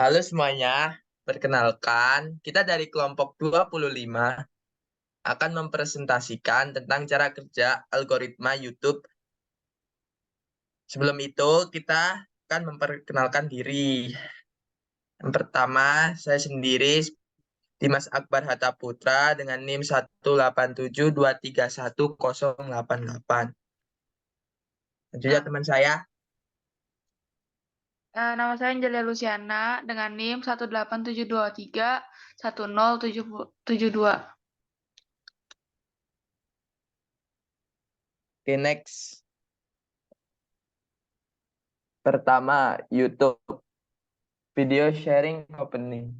Halo semuanya, perkenalkan, kita dari kelompok 25 akan mempresentasikan tentang cara kerja algoritma YouTube. Sebelum itu, kita akan memperkenalkan diri. Yang pertama, saya sendiri, Dimas Akbar Hatta Putra dengan NIM 187231088. Dan juga Nah, teman saya. nama saya Angelia Luciana dengan NIM 187231072. Oke, next. Pertama, YouTube Video Sharing Company.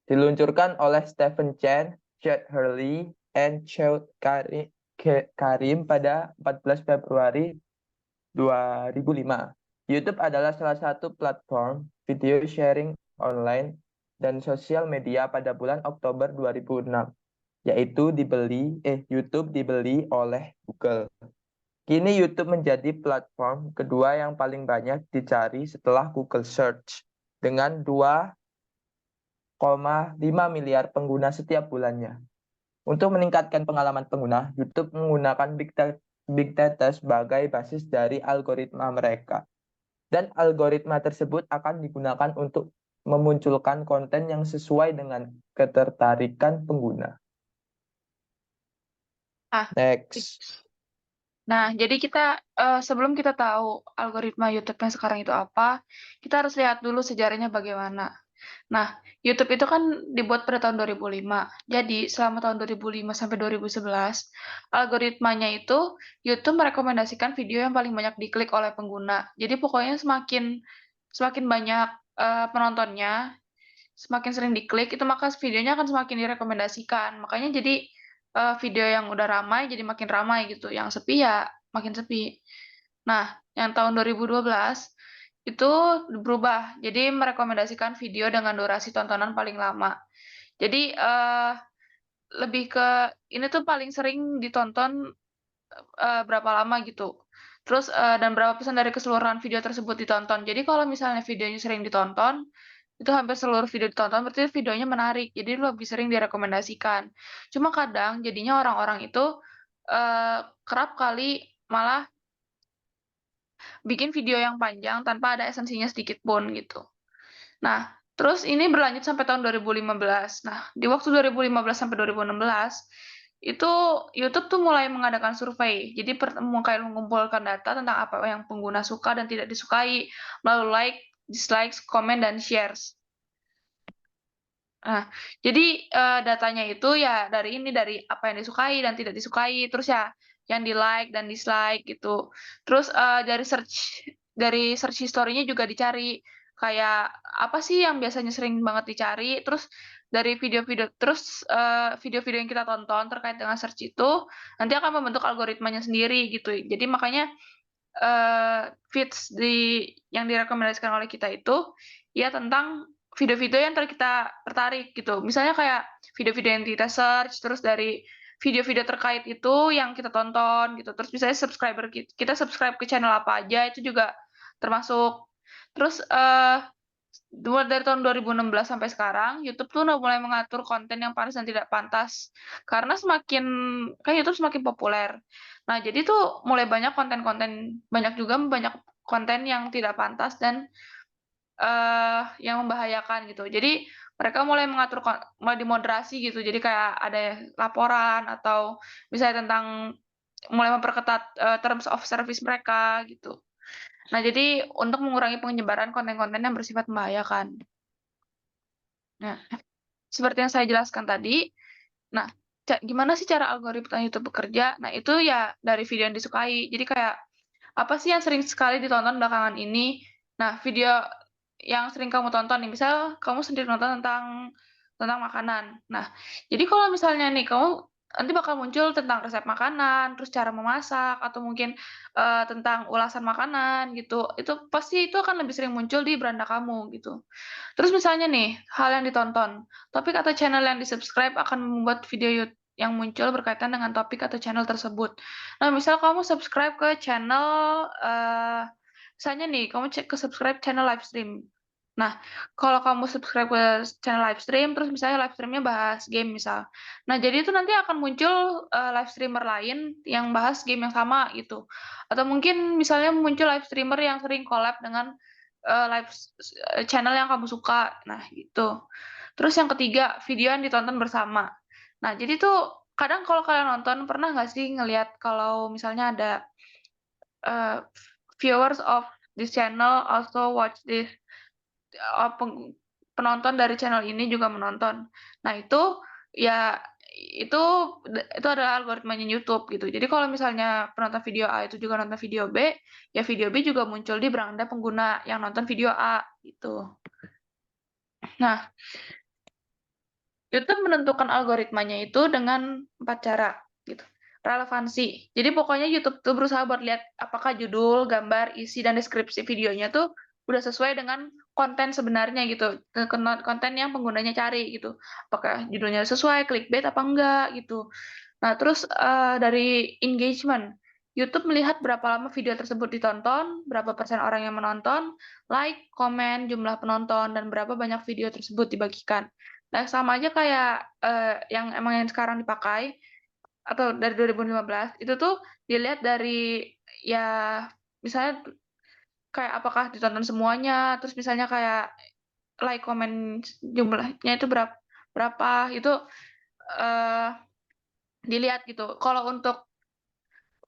Diluncurkan oleh Stephen Chen, Chad Hurley, and Chad Karim pada 14 Februari 2005. YouTube adalah salah satu platform video sharing online dan sosial media pada bulan Oktober 2006, yaitu YouTube dibeli oleh Google. Kini YouTube menjadi platform kedua yang paling banyak dicari setelah Google Search dengan 2,5 miliar pengguna setiap bulannya. Untuk meningkatkan pengalaman pengguna, YouTube menggunakan Big Data sebagai basis dari algoritma mereka. Dan algoritma tersebut akan digunakan untuk memunculkan konten yang sesuai dengan ketertarikan pengguna. Ah, Next. nah, jadi sebelum kita tahu algoritma YouTube yang sekarang itu apa, kita harus lihat dulu sejarahnya bagaimana. Nah, YouTube itu kan dibuat pada tahun 2005. Jadi, selama tahun 2005 sampai 2011, algoritmanya itu YouTube merekomendasikan video yang paling banyak diklik oleh pengguna. Jadi, pokoknya semakin semakin banyak penontonnya, semakin sering diklik, itu maka videonya akan semakin direkomendasikan. Makanya jadi video yang udah ramai jadi makin ramai gitu, yang sepi ya makin sepi. Nah, yang tahun 2012 itu berubah, jadi merekomendasikan video dengan durasi tontonan paling lama. Jadi lebih ke ini tuh paling sering ditonton berapa lama gitu. Terus dan berapa persen dari keseluruhan video tersebut ditonton. Jadi kalau misalnya videonya sering ditonton, itu hampir seluruh video ditonton, berarti videonya menarik. Jadi lebih sering direkomendasikan. Cuma kadang jadinya orang-orang itu kerap kali malah bikin video yang panjang tanpa ada esensinya sedikit pun gitu. Nah, terus ini berlanjut sampai tahun 2015. Nah, di waktu 2015 sampai 2016 itu YouTube tuh mulai mengadakan survei. Jadi kayak mengumpulkan data tentang apa yang pengguna suka dan tidak disukai melalui like, dislikes, komen, dan shares. Nah, jadi datanya itu ya dari apa yang disukai dan tidak disukai, terus ya yang di-like dan dislike gitu. Terus dari search history-nya juga dicari kayak apa sih yang biasanya sering banget dicari, terus dari video-video yang kita tonton terkait dengan search itu nanti akan membentuk algoritmanya sendiri gitu. Jadi makanya feeds yang direkomendasikan oleh kita itu ya tentang video-video yang kita tertarik gitu. Misalnya kayak video-video yang kita search, terus dari video-video terkait itu yang kita tonton gitu. Terus misalnya kita subscribe ke channel apa aja itu juga termasuk. Terus dari tahun 2016 sampai sekarang, YouTube tuh udah mulai mengatur konten yang pantas dan tidak pantas. Karena kan YouTube semakin populer. Nah, jadi tuh banyak juga banyak konten yang tidak pantas dan yang membahayakan gitu. Jadi mereka mulai dimoderasi gitu. Jadi kayak ada laporan atau misalnya tentang mulai memperketat terms of service mereka gitu. Nah, jadi untuk mengurangi penyebaran konten-konten yang bersifat membahayakan. Nah, seperti yang saya jelaskan tadi, nah, gimana sih cara algoritma YouTube bekerja? Nah, itu ya dari video yang disukai. Jadi kayak, apa sih yang sering sekali ditonton belakangan ini? Nah, video yang sering kamu tonton nih, misal kamu sendiri nonton tentang makanan. Nah, jadi kalau misalnya nih kamu nanti bakal muncul tentang resep makanan, terus cara memasak, atau mungkin tentang ulasan makanan gitu. Itu akan lebih sering muncul di beranda kamu gitu. Terus misalnya nih, hal yang ditonton, topik atau channel yang di-subscribe akan membuat video yang muncul berkaitan dengan topik atau channel tersebut. Nah, misal kamu subscribe ke channel, misalnya nih, kamu cek ke subscribe channel live stream. Nah, kalau kamu subscribe ke channel live stream, terus misalnya live stream-nya bahas game misal. Nah, jadi itu nanti akan muncul, live streamer lain yang bahas game yang sama gitu. Atau mungkin misalnya muncul live streamer yang sering collab dengan, channel yang kamu suka. Nah, gitu. Terus yang ketiga, video yang ditonton bersama. Nah, jadi tuh kadang kalau kalian nonton, pernah nggak sih ngelihat kalau misalnya ada, eee, viewers of this channel also watch this penonton dari channel ini juga menonton. Nah ya itu itu adalah algoritmanya YouTube gitu. Jadi kalau misalnya penonton video A itu juga nonton video B, ya video B juga muncul di beranda pengguna yang nonton video A gitu. Nah, YouTube menentukan algoritmanya itu dengan 4 cara gitu. Relevansi. Jadi pokoknya YouTube tuh berusaha buat lihat apakah judul, gambar, isi, dan deskripsi videonya tuh udah sesuai dengan konten sebenarnya gitu, konten yang penggunanya cari gitu. Apakah judulnya sesuai, clickbait apa enggak gitu. Nah terus, dari engagement, YouTube melihat berapa lama video tersebut ditonton, berapa persen orang yang menonton, like, komen, jumlah penonton, dan berapa banyak video tersebut dibagikan. Nah, sama aja kayak, yang emang yang sekarang dipakai atau dari 2015, itu tuh dilihat dari ya misalnya kayak apakah ditonton semuanya, terus misalnya kayak like, komen, jumlahnya itu berapa, itu, eee, dilihat gitu. Kalau untuk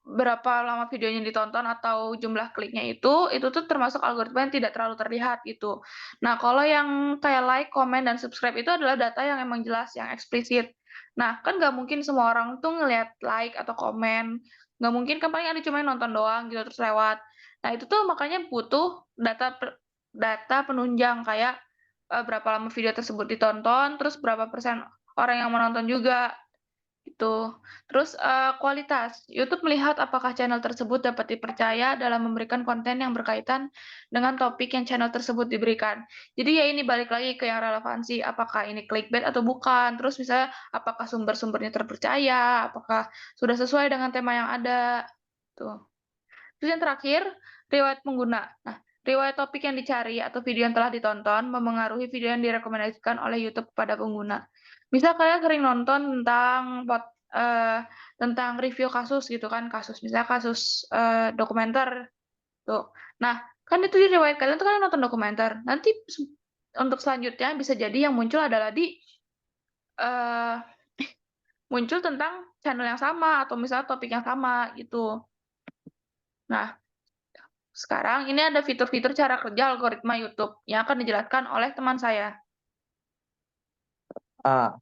berapa lama videonya ditonton atau jumlah kliknya itu tuh termasuk algoritma yang tidak terlalu terlihat gitu. Nah, kalau yang kayak like, komen, dan subscribe itu adalah data yang emang jelas, yang eksplisit. Nah, kan nggak mungkin semua orang tuh ngelihat like atau komen, nggak mungkin kan paling ada cuma yang nonton doang gitu terus lewat. Nah, itu tuh makanya butuh data penunjang kayak, berapa lama video tersebut ditonton, terus berapa persen orang yang menonton juga. Gitu. Terus, kualitas, YouTube melihat apakah channel tersebut dapat dipercaya dalam memberikan konten yang berkaitan dengan topik yang channel tersebut diberikan. Jadi ya ini balik lagi ke yang relevansi, apakah ini clickbait atau bukan, terus misalnya apakah sumber-sumbernya terpercaya, apakah sudah sesuai dengan tema yang ada, tuh. Terus yang terakhir, riwayat pengguna. Nah, riwayat topik yang dicari atau video yang telah ditonton memengaruhi video yang direkomendasikan oleh YouTube kepada pengguna. Misal kalian sering nonton tentang review kasus gitu kan, misalnya kasus, dokumenter tuh. Nah, kan itu di riwayat kalian tuh kalian nonton dokumenter. Nanti untuk selanjutnya bisa jadi yang muncul adalah eee, muncul tentang channel yang sama atau misalnya topik yang sama gitu. Nah, sekarang ini ada fitur-fitur cara kerja algoritma YouTube yang akan dijelaskan oleh teman saya.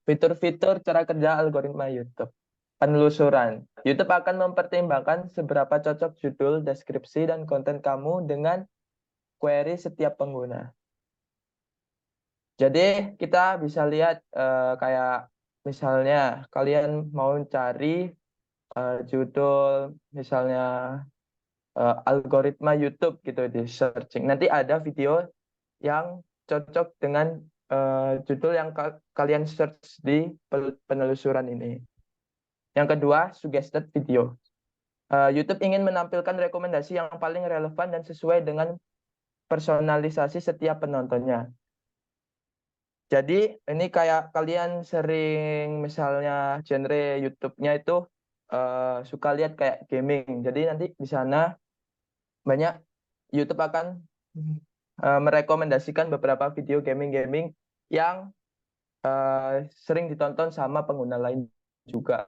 Fitur-fitur cara kerja algoritma YouTube. Penelusuran. YouTube akan mempertimbangkan seberapa cocok judul, deskripsi, dan konten kamu dengan query setiap pengguna. Jadi kita bisa lihat kayak misalnya kalian mau cari judul misalnya algoritma YouTube gitu di searching. Nanti ada video yang cocok dengan judul yang kalian search di penelusuran ini. Yang kedua, suggested video. YouTube ingin menampilkan rekomendasi yang paling relevan dan sesuai dengan personalisasi setiap penontonnya. Jadi ini kayak kalian sering misalnya genre YouTube-nya itu suka lihat kayak gaming. Jadi nanti di sana banyak YouTube akan merekomendasikan beberapa video gaming-gaming yang sering ditonton sama pengguna lain juga.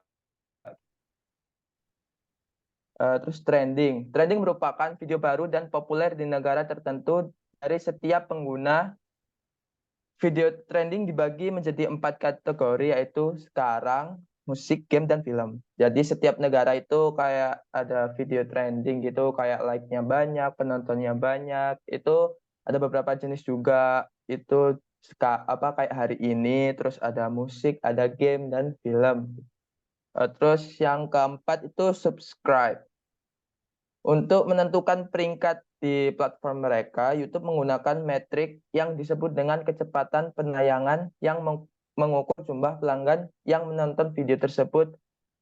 Terus trending. Trending merupakan video baru dan populer di negara tertentu dari setiap pengguna. Video trending dibagi menjadi 4 kategori, yaitu sekarang, musik, game, dan film. Jadi setiap negara itu kayak ada video trending gitu, kayak like-nya banyak, penontonnya banyak. Itu ada beberapa jenis juga. Itu kayak hari ini, terus ada musik, ada game, dan film. Terus yang keempat itu subscribe. Untuk menentukan peringkat di platform mereka, YouTube menggunakan metrik yang disebut dengan kecepatan penayangan yang mengukur jumlah pelanggan yang menonton video tersebut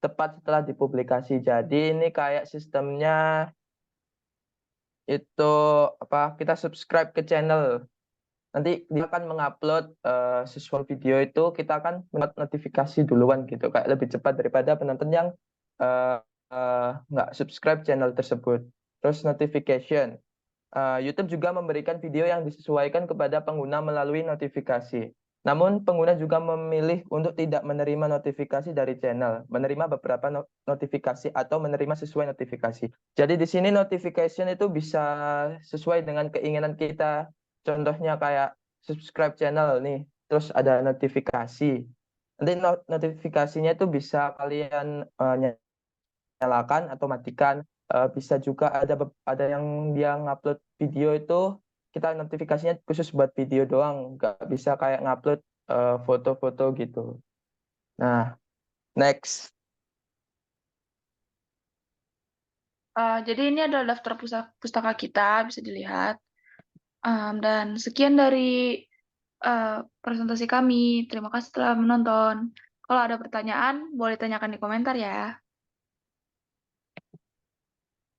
tepat setelah dipublikasi. Jadi ini kayak sistemnya itu kita subscribe ke channel. nanti dia akan mengupload sesuatu video itu, kita akan mendapat notifikasi duluan gitu, kayak lebih cepat daripada penonton yang nggak subscribe channel tersebut. Terus notification. YouTube juga memberikan video yang disesuaikan kepada pengguna melalui notifikasi. Namun, pengguna juga memilih untuk tidak menerima notifikasi dari channel, menerima beberapa notifikasi atau menerima sesuai notifikasi. Jadi di sini notification itu bisa sesuai dengan keinginan kita. Contohnya kayak subscribe channel nih, terus ada notifikasi. Nanti notifikasinya itu bisa kalian nyalakan atau matikan. Bisa juga ada yang dia ngupload video itu, kita notifikasinya khusus buat video doang, nggak bisa kayak ngupload foto-foto gitu. Nah, next. Jadi ini adalah daftar pustaka kita, bisa dilihat. Dan sekian dari presentasi kami. Terima kasih telah menonton. Kalau ada pertanyaan, boleh tanyakan di komentar ya.